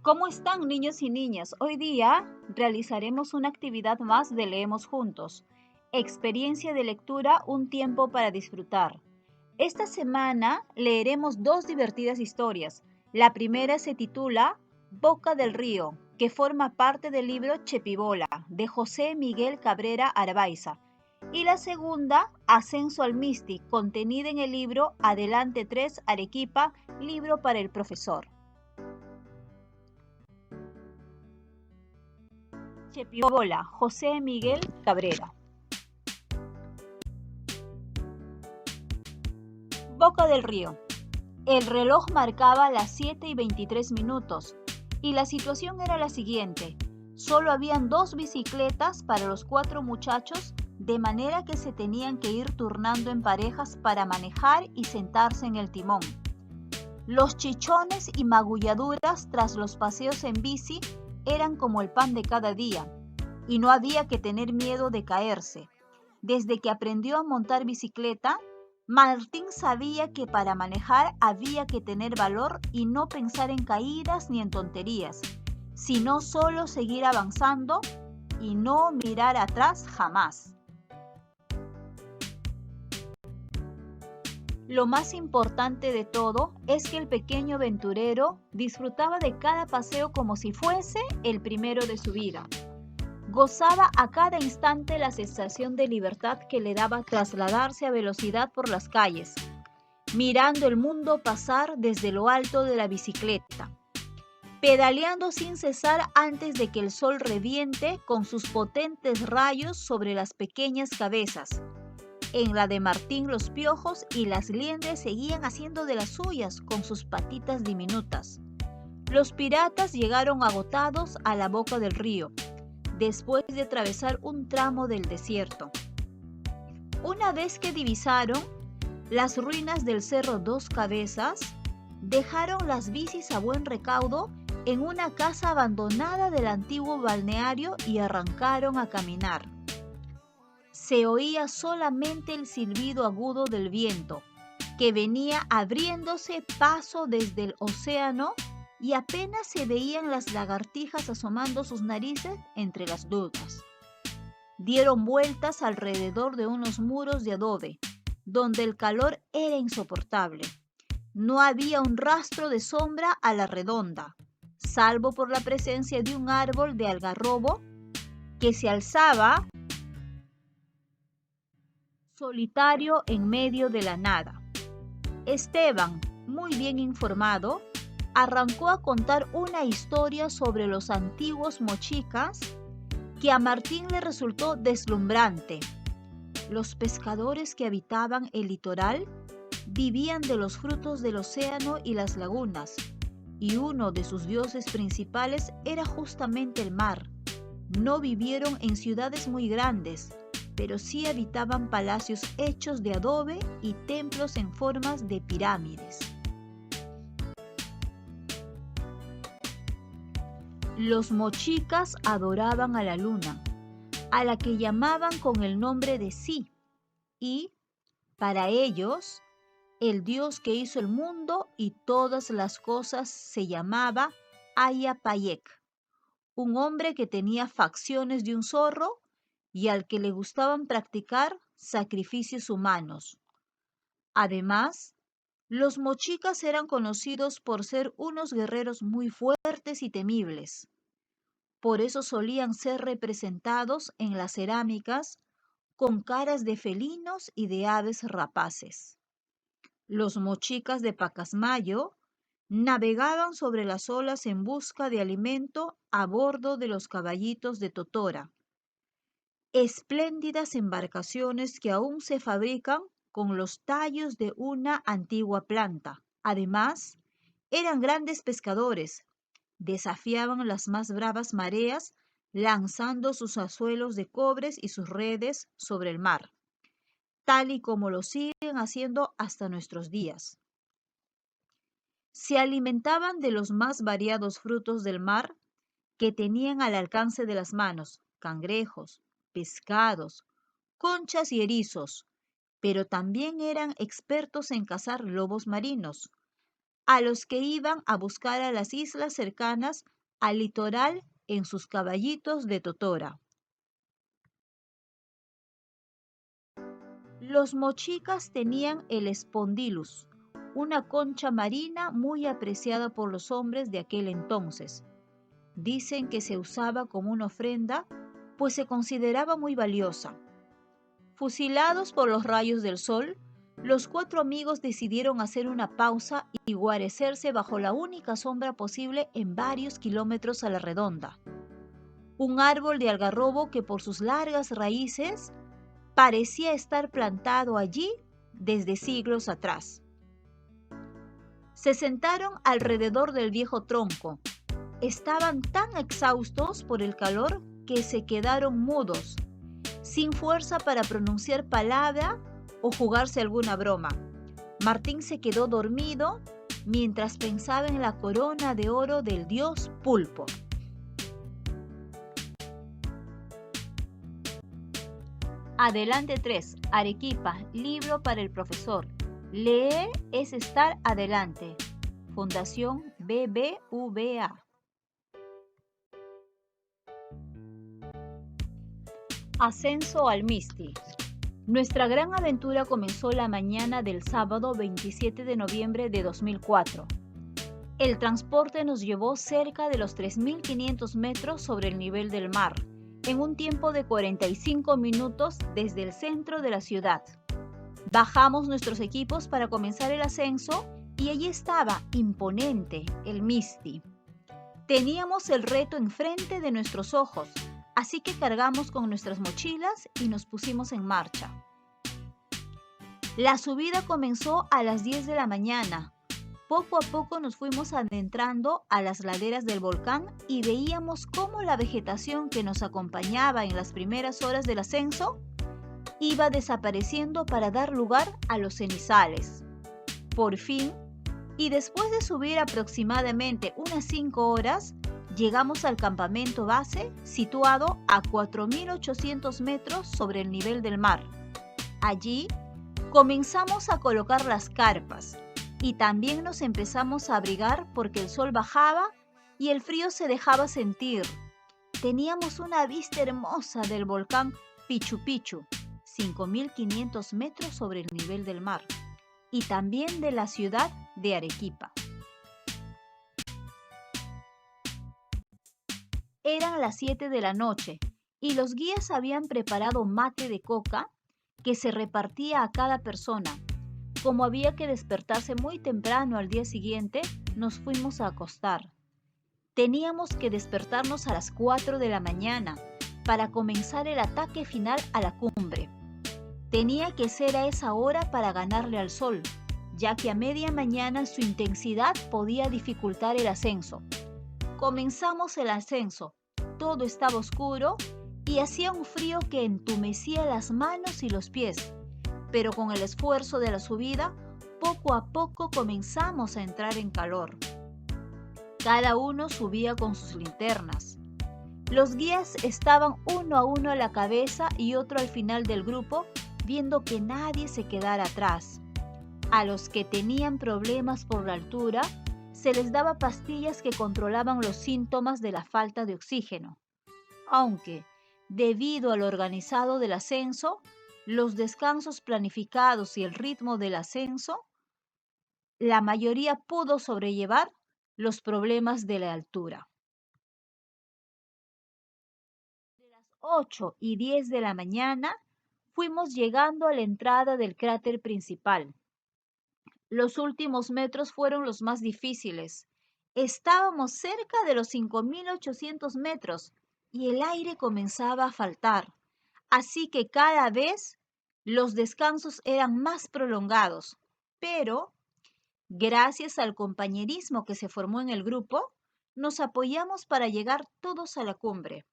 ¿Cómo están niños y niñas? Hoy día realizaremos una actividad más de Leemos Juntos. Experiencia de lectura, un tiempo para disfrutar. Esta semana leeremos dos divertidas historias. La primera se titula Boca del Río, que forma parte del libro Chepibola, de José Miguel Cabrera Arbaiza. Y la segunda, Ascenso al Misti, contenida en el libro Adelante 3 Arequipa, libro para el profesor. Chepiola, José Miguel Cabrera. Boca del Río. El reloj marcaba las 7:23 y la situación era la siguiente. Solo habían dos bicicletas para los cuatro muchachos, de manera que se tenían que ir turnando en parejas para manejar y sentarse en el timón. Los chichones y magulladuras tras los paseos en bici eran como el pan de cada día, y no había que tener miedo de caerse. Desde que aprendió a montar bicicleta, Martín sabía que para manejar había que tener valor y no pensar en caídas ni en tonterías, sino solo seguir avanzando y no mirar atrás jamás. Lo más importante de todo es que el pequeño aventurero disfrutaba de cada paseo como si fuese el primero de su vida. Gozaba a cada instante la sensación de libertad que le daba trasladarse a velocidad por las calles, mirando el mundo pasar desde lo alto de la bicicleta, pedaleando sin cesar antes de que el sol reviente con sus potentes rayos sobre las pequeñas cabezas. En la de Martín los piojos y las liendres seguían haciendo de las suyas con sus patitas diminutas. Los piratas llegaron agotados a la boca del río, después de atravesar un tramo del desierto. Una vez que divisaron las ruinas del Cerro Dos Cabezas, dejaron las bicis a buen recaudo en una casa abandonada del antiguo balneario y arrancaron a caminar. Se oía solamente el silbido agudo del viento, que venía abriéndose paso desde el océano, y apenas se veían las lagartijas asomando sus narices entre las dunas. Dieron vueltas alrededor de unos muros de adobe, donde el calor era insoportable. No había un rastro de sombra a la redonda, salvo por la presencia de un árbol de algarrobo que se alzaba solitario en medio de la nada. Esteban, muy bien informado, arrancó a contar una historia sobre los antiguos mochicas que a Martín le resultó deslumbrante. Los pescadores que habitaban el litoral vivían de los frutos del océano y las lagunas, y uno de sus dioses principales era justamente el mar. No vivieron en ciudades muy grandes, pero sí habitaban palacios hechos de adobe y templos en formas de pirámides. Los mochicas adoraban a la luna, a la que llamaban con el nombre de Sí, y, para ellos, el dios que hizo el mundo y todas las cosas se llamaba Ayapayec, un hombre que tenía facciones de un zorro y al que le gustaban practicar sacrificios humanos. Además, los mochicas eran conocidos por ser unos guerreros muy fuertes y temibles. Por eso solían ser representados en las cerámicas con caras de felinos y de aves rapaces. Los mochicas de Pacasmayo navegaban sobre las olas en busca de alimento a bordo de los caballitos de Totora, espléndidas embarcaciones que aún se fabrican con los tallos de una antigua planta. Además, eran grandes pescadores, desafiaban las más bravas mareas lanzando sus anzuelos de cobres y sus redes sobre el mar, tal y como lo siguen haciendo hasta nuestros días. Se alimentaban de los más variados frutos del mar que tenían al alcance de las manos, cangrejos, pescados, conchas y erizos, pero también eran expertos en cazar lobos marinos, a los que iban a buscar a las islas cercanas al litoral en sus caballitos de totora. Los mochicas tenían el spondylus, una concha marina muy apreciada por los hombres de aquel entonces. Dicen que se usaba como una ofrenda, pues se consideraba muy valiosa. Fusilados por los rayos del sol, los 4 amigos decidieron hacer una pausa y guarecerse bajo la única sombra posible en varios kilómetros a la redonda. Un árbol de algarrobo que por sus largas raíces parecía estar plantado allí desde siglos atrás. Se sentaron alrededor del viejo tronco. Estaban tan exhaustos por el calor que se quedaron mudos, sin fuerza para pronunciar palabra o jugarse alguna broma. Martín se quedó dormido mientras pensaba en la corona de oro del dios Pulpo. Adelante 3. Arequipa, libro para el profesor. Leer es estar adelante. Fundación BBVA. Ascenso al Misti. Nuestra gran aventura comenzó la mañana del sábado 27 de noviembre de 2004. El transporte nos llevó cerca de los 3.500 metros sobre el nivel del mar, en un tiempo de 45 minutos desde el centro de la ciudad. Bajamos nuestros equipos para comenzar el ascenso y allí estaba, imponente, el Misti. Teníamos el reto enfrente de nuestros ojos, así que cargamos con nuestras mochilas y nos pusimos en marcha. La subida comenzó a las 10 de la mañana. Poco a poco nos fuimos adentrando a las laderas del volcán y veíamos cómo la vegetación que nos acompañaba en las primeras horas del ascenso iba desapareciendo para dar lugar a los cenizales. Por fin, y después de subir aproximadamente unas 5 horas, llegamos al campamento base situado a 4.800 metros sobre el nivel del mar. Allí comenzamos a colocar las carpas y también nos empezamos a abrigar porque el sol bajaba y el frío se dejaba sentir. Teníamos una vista hermosa del volcán Pichu Pichu, 5.500 metros sobre el nivel del mar, y también de la ciudad de Arequipa. Eran las 7 de la noche y los guías habían preparado mate de coca que se repartía a cada persona. Como había que despertarse muy temprano al día siguiente, nos fuimos a acostar. Teníamos que despertarnos a las 4 de la mañana para comenzar el ataque final a la cumbre. Tenía que ser a esa hora para ganarle al sol, ya que a media mañana su intensidad podía dificultar el ascenso. Comenzamos el ascenso, todo estaba oscuro y hacía un frío que entumecía las manos y los pies, pero con el esfuerzo de la subida, poco a poco comenzamos a entrar en calor. Cada uno subía con sus linternas. Los guías estaban uno a uno a la cabeza y otro al final del grupo, viendo que nadie se quedara atrás. A los que tenían problemas por la altura, se les daba pastillas que controlaban los síntomas de la falta de oxígeno. Aunque, debido al organizado del ascenso, los descansos planificados y el ritmo del ascenso, la mayoría pudo sobrellevar los problemas de la altura. De las 8 y 10 de la mañana, fuimos llegando a la entrada del cráter principal. Los últimos metros fueron los más difíciles. Estábamos cerca de los 5.800 metros y el aire comenzaba a faltar, así que cada vez los descansos eran más prolongados. Pero, gracias al compañerismo que se formó en el grupo, nos apoyamos para llegar todos a la cumbre.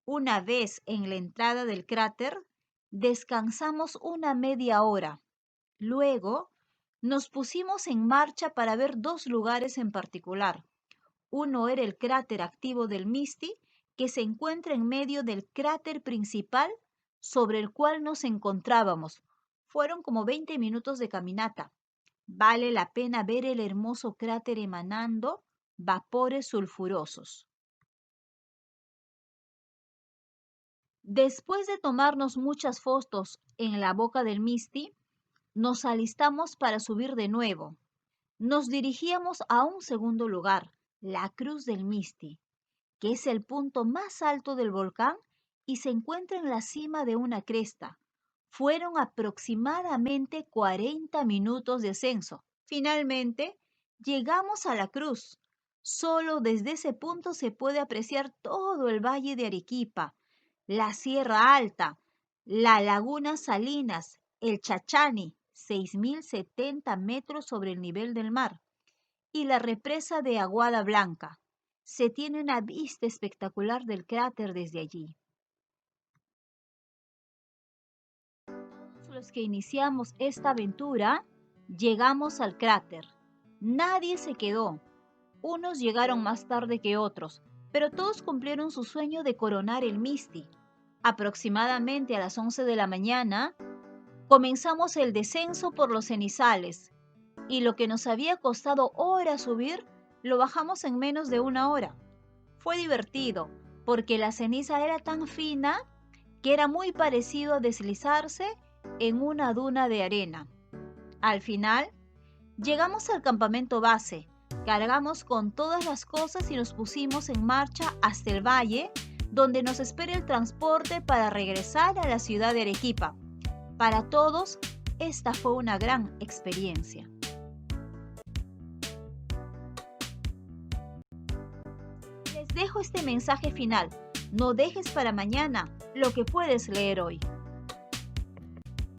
Una vez en la entrada del cráter, descansamos una media hora. Luego, nos pusimos en marcha para ver 2 lugares en particular. Uno era el cráter activo del Misti, que se encuentra en medio del cráter principal sobre el cual nos encontrábamos. Fueron como 20 minutos de caminata. Vale la pena ver el hermoso cráter emanando vapores sulfurosos. Después de tomarnos muchas fotos en la boca del Misti, nos alistamos para subir de nuevo. Nos dirigíamos a un segundo lugar, la Cruz del Misti, que es el punto más alto del volcán y se encuentra en la cima de una cresta. Fueron aproximadamente 40 minutos de ascenso. Finalmente, llegamos a la cruz. Solo desde ese punto se puede apreciar todo el valle de Arequipa, la Sierra Alta, la Laguna Salinas, el Chachani, 6.070 metros sobre el nivel del mar, y la represa de Aguada Blanca. Se tiene una vista espectacular del cráter desde allí. Los que iniciamos esta aventura, llegamos al cráter. Nadie se quedó. Unos llegaron más tarde que otros, pero todos cumplieron su sueño de coronar el Misti. Aproximadamente a las 11 de la mañana, comenzamos el descenso por los cenizales y lo que nos había costado horas subir, lo bajamos en menos de una hora. Fue divertido porque la ceniza era tan fina que era muy parecido a deslizarse en una duna de arena. Al final, llegamos al campamento base, cargamos con todas las cosas y nos pusimos en marcha hasta el valle, donde nos espera el transporte para regresar a la ciudad de Arequipa. Para todos, esta fue una gran experiencia. Les dejo este mensaje final. No dejes para mañana lo que puedes leer hoy.